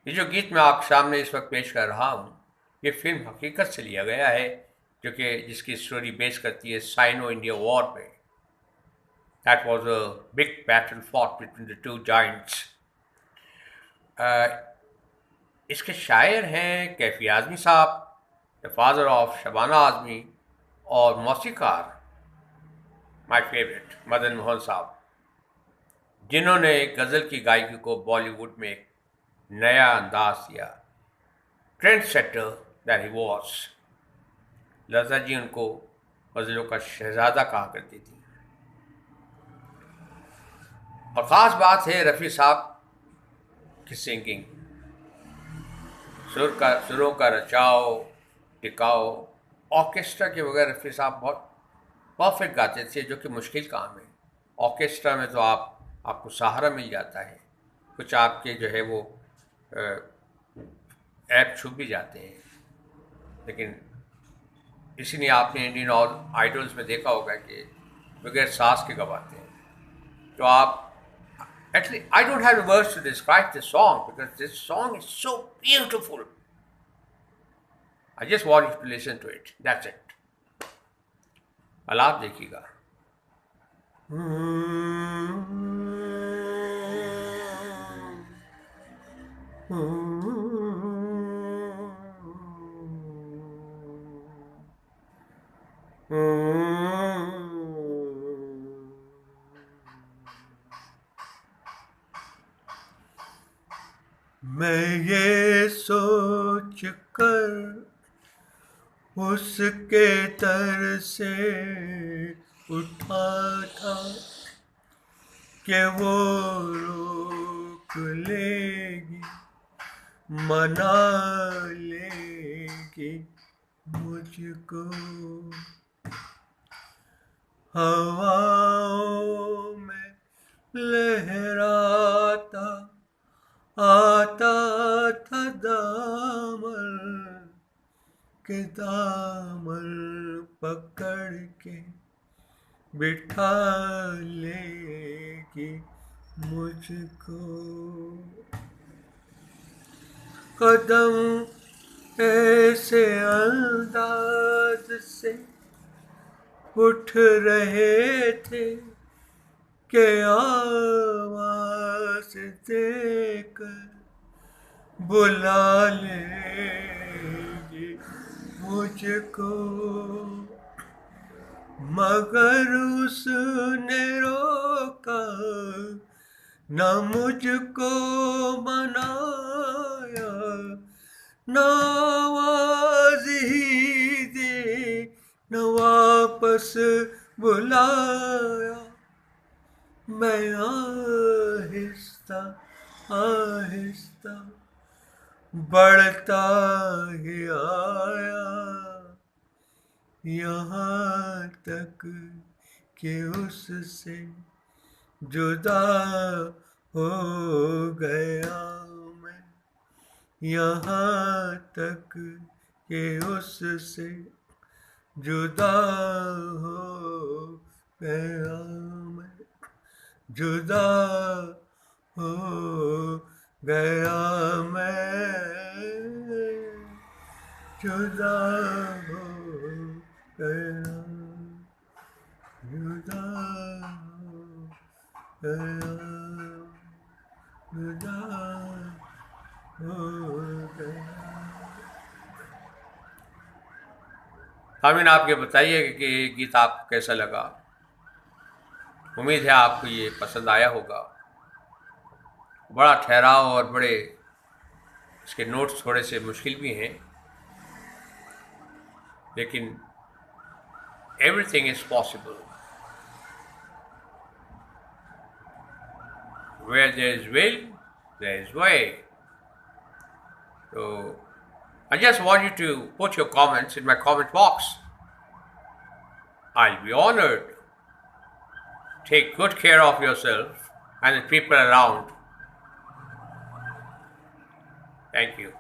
ये जो गीत मैं आपके सामने इस वक्त पेश कर रहा हूँ, ये फिल्म हकीकत से लिया गया है, जो कि जिसकी स्टोरी बेस करती है साइनो इंडिया वॉर पे। That was a big battle fought between the two Giants. इसके शायर हैं कैफी आज़मी साहब, the father of Shabana Azmi, और मौसीकार माय फेवरेट मदन मोहन साहब, जिन्होंने गज़ल की गायकी को बॉलीवुड में एक नया अंदाज दिया। Trend setter that he was. Lata ji उनको गज़लों का शहजादा कहा करती थी। और ख़ास बात है रफ़ी साहब की सिंगिंग, सुरों का रचाव टिकाव। ऑर्केस्ट्रा के बगैर रफ़ी साहब बहुत परफेक्ट गाते थे, जो कि मुश्किल काम है। ऑर्केस्ट्रा में तो आपको सहारा मिल जाता है, कुछ आपके जो है वो ऐप छुप भी जाते हैं, लेकिन इसीलिए आपने इंडियन आइडल्स में देखा होगा कि बगैर सांस के गवाते हैं। तो आप actually I don't have the words to describe this song because this song is so beautiful. I just want you to listen to it. That's it. आप देखिएगा। मैं ये सोच कर उसके तर से उठा था कि वो रोक लेगी, मना लेगी मुझको। हवाओं में लहराता आता था दामन के दामन पकड़ के बिठा लेगी मुझको। कदम ऐसे अंदाज से उठ रहे थे कि आवाज देकर बुला लेगी मुझको। मगर उसने रोका न मुझको मनाया, न आवाज ही दी, न वापस बुलाया। मैं आहिस्ता आहिस्ता बढ़ता ही आया, यहाँ तक कि उससे जुदा हो गया मैं। यहाँ तक कि उससे जुदा हो गया मैं, जुदा हो गया मैं, जुदा हो गया, जुदा हो गया, जुदा हो गया। आमीन, आप ये बताइए कि ये गीत आपको कैसा लगा। उम्मीद है आपको ये पसंद आया होगा। बड़ा ठहराव और बड़े इसके नोट्स थोड़े से मुश्किल भी हैं, लेकिन everything is possible. Where there is will, there is way. So I just want you to put your comments in my comment box. I'll be honored. Take good care of yourself and the people around. Thank you.